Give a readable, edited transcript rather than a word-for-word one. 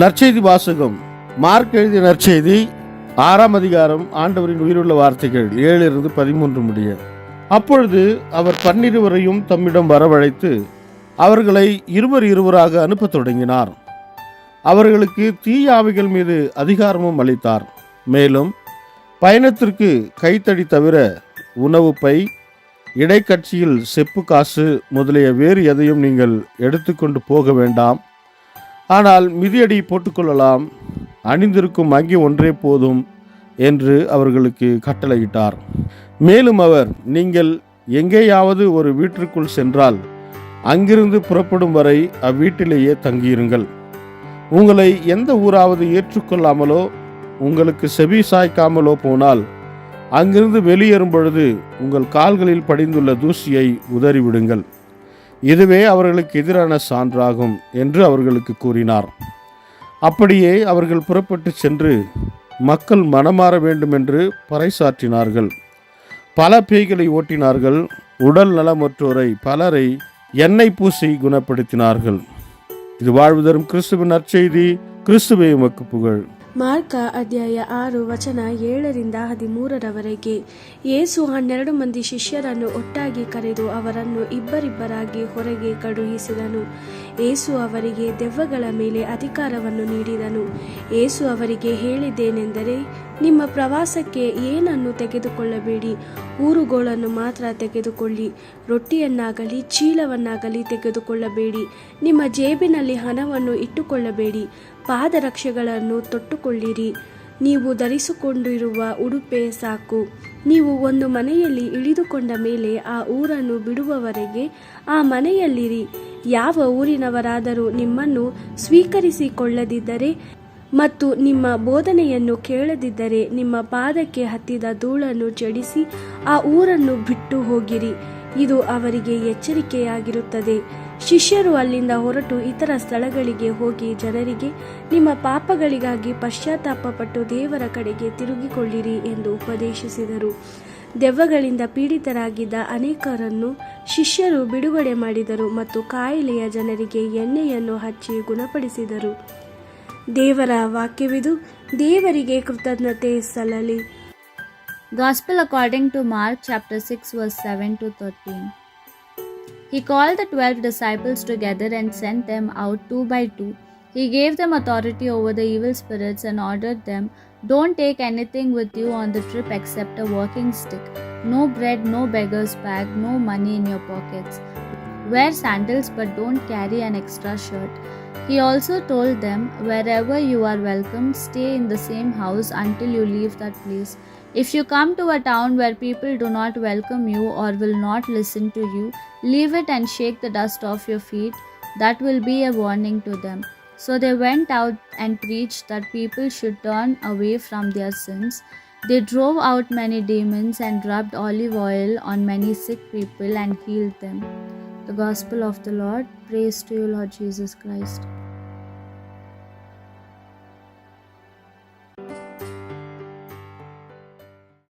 நற்செய்தி வாசகம். மார்க் எழுதிய நற்செய்தி 6ஆம் அதிகாரம். ஆண்டவரின் உயிருள்ள வார்த்தைகள் 7-13 முடிய. அப்பொழுது அவர் 12 தம்மிடம் வரவழைத்து அவர்களை இருவராக அனுப்பத் தொடங்கினார். அவர்களுக்கு தீய ஆவிகள் மீது அதிகாரமும் அளித்தார். மேலும் பயணத்திற்கு கைத்தடி தவிர உணவு பை, இடைக்கட்சியில் செப்பு காசு முதலிய வேறு எதையும் நீங்கள் எடுத்துக்கொண்டு போக வேண்டாம். ஆனால் மிதியடி போட்டுக்கொள்ளலாம். அணிந்திருக்கும் அங்கி ஒன்றே போதும் என்று அவர்களுக்கு கட்டளையிட்டார். மேலும் அவர், நீங்கள் எங்கேயாவது ஒரு வீட்டிற்குள் சென்றால் அங்கிருந்து புறப்படும் வரை அவ்வீட்டிலேயே தங்கியிருங்கள். உங்களை எந்த ஊராவது ஏற்றுக்கொள்ளாமலோ உங்களுக்கு செவி சாய்க்காமலோ போனால் அங்கிருந்து வெளியேறும் பொழுது உங்கள் கால்களில் படிந்துள்ள தூசியை உதறிவிடுங்கள். இதுவே அவர்களுக்கு எதிரான சான்றாகும் என்று அவர்களுக்கு கூறினார். அப்படியே அவர்கள் புறப்பட்டு சென்று மக்கள் மனமாற வேண்டும் என்று பறைசாற்றினார்கள். பல பேய்களை ஓட்டினார்கள். உடல் நலமற்றோரை பலரை எண்ணெய் பூசி குணப்படுத்தினார்கள். இது வாழ்வு தரும் கிறிஸ்துவின் நற்செய்தி. கிறிஸ்துவே உமக்கு புகழ். ಮಾರ್ಕ ಅಧ್ಯಾಯ 6 ವಚನ 7-13 ಯೇಸು 12 ಮಂದಿ ಶಿಷ್ಯರನ್ನು ಒಟ್ಟಾಗಿ ಕರೆದು ಅವರನ್ನು ಇಬ್ಬರಿಬ್ಬರಾಗಿ ಹೊರಗೆ ಕಳುಹಿಸಿದನು. ಯೇಸು ಅವರಿಗೆ ದೆವ್ವಗಳ ಮೇಲೆ ಅಧಿಕಾರವನ್ನು ನೀಡಿದನು. ಯೇಸು ಅವರಿಗೆ ಹೇಳಿದ್ದೇನೆಂದರೆ, ನಿಮ್ಮ ಪ್ರವಾಸಕ್ಕೆ ಏನನ್ನು ತೆಗೆದುಕೊಳ್ಳಬೇಡಿ, ಊರುಗೋಲನ್ನು ಮಾತ್ರ ತೆಗೆದುಕೊಳ್ಳಿ. ರೊಟ್ಟಿಯನ್ನಾಗಲಿ ಚೀಲವನ್ನಾಗಲಿ ತೆಗೆದುಕೊಳ್ಳಬೇಡಿ. ನಿಮ್ಮ ಜೇಬಿನಲ್ಲಿ ಹಣವನ್ನು ಇಟ್ಟುಕೊಳ್ಳಬೇಡಿ. ಪಾದರಕ್ಷೆಗಳನ್ನು ತೊಟ್ಟುಕೊಳ್ಳಿರಿ. ನೀವು ಧರಿಸಿಕೊಂಡಿರುವ ಉಡುಪೆ ಸಾಕು. ನೀವು ಒಂದು ಮನೆಯಲ್ಲಿ ಇಳಿದುಕೊಂಡ ಮೇಲೆ ಆ ಊರನ್ನು ಬಿಡುವವರೆಗೆ ಆ ಮನೆಯಲ್ಲಿರಿ. ಯಾವ ಊರಿನವರಾದರೂ ನಿಮ್ಮನ್ನು ಸ್ವೀಕರಿಸಿಕೊಳ್ಳದಿದ್ದರೆ ಮತ್ತು ನಿಮ್ಮ ಬೋಧನೆಯನ್ನು ಕೇಳದಿದ್ದರೆ ನಿಮ್ಮ ಪಾದಕ್ಕೆ ಹತ್ತಿದ ಧೂಳನ್ನು ಜಡಿಸಿ ಆ ಊರನ್ನು ಬಿಟ್ಟು ಹೋಗಿರಿ. ಇದು ಅವರಿಗೆ ಎಚ್ಚರಿಕೆಯಾಗಿರುತ್ತದೆ. ಶಿಷ್ಯರು ಅಲ್ಲಿಂದ ಹೊರಟು ಇತರ ಸ್ಥಳಗಳಿಗೆ ಹೋಗಿ ಜನರಿಗೆ, ನಿಮ್ಮ ಪಾಪಗಳಿಗಾಗಿ ಪಶ್ಚಾತ್ತಾಪಪಟ್ಟು ದೇವರ ಕಡೆಗೆ ತಿರುಗಿಕೊಳ್ಳಿರಿ ಎಂದು ಉಪದೇಶಿಸಿದರು. ದೆವ್ವಗಳಿಂದ ಪೀಡಿತರಾಗಿದ್ದ ಅನೇಕರನ್ನು ಶಿಷ್ಯರು ಬಿಡುಗಡೆ ಮಾಡಿದರು ಮತ್ತು ಕಾಯಿಲೆಯ ಜನರಿಗೆ ಎಣ್ಣೆಯನ್ನು ಹಚ್ಚಿ ಗುಣಪಡಿಸಿದರು. ದೇವರ ವಾಕ್ಯವಿದು. ದೇವರಿಗೆ ಕೃತಜ್ಞತೆ ಸಲ್ಲಲಿ. Gospel according to Mark chapter 6 verse 7-13. He called the 12 disciples together and sent them out 2 by 2. He gave them authority over the evil spirits and ordered them, don't take anything with you on the trip except a walking stick. No bread, no beggar's bag, no money in your pockets. Wear sandals but don't carry an extra shirt. He also told them, wherever you are welcome, stay in the same house until you leave that place. If you come to a town where people do not welcome you or will not listen to you, leave it and shake the dust off your feet. That will be a warning to them. So they went out and preached that people should turn away from their sins. They drove out many demons and rubbed olive oil on many sick people and healed them. The Gospel of the Lord. Praise to you, Lord Jesus Christ.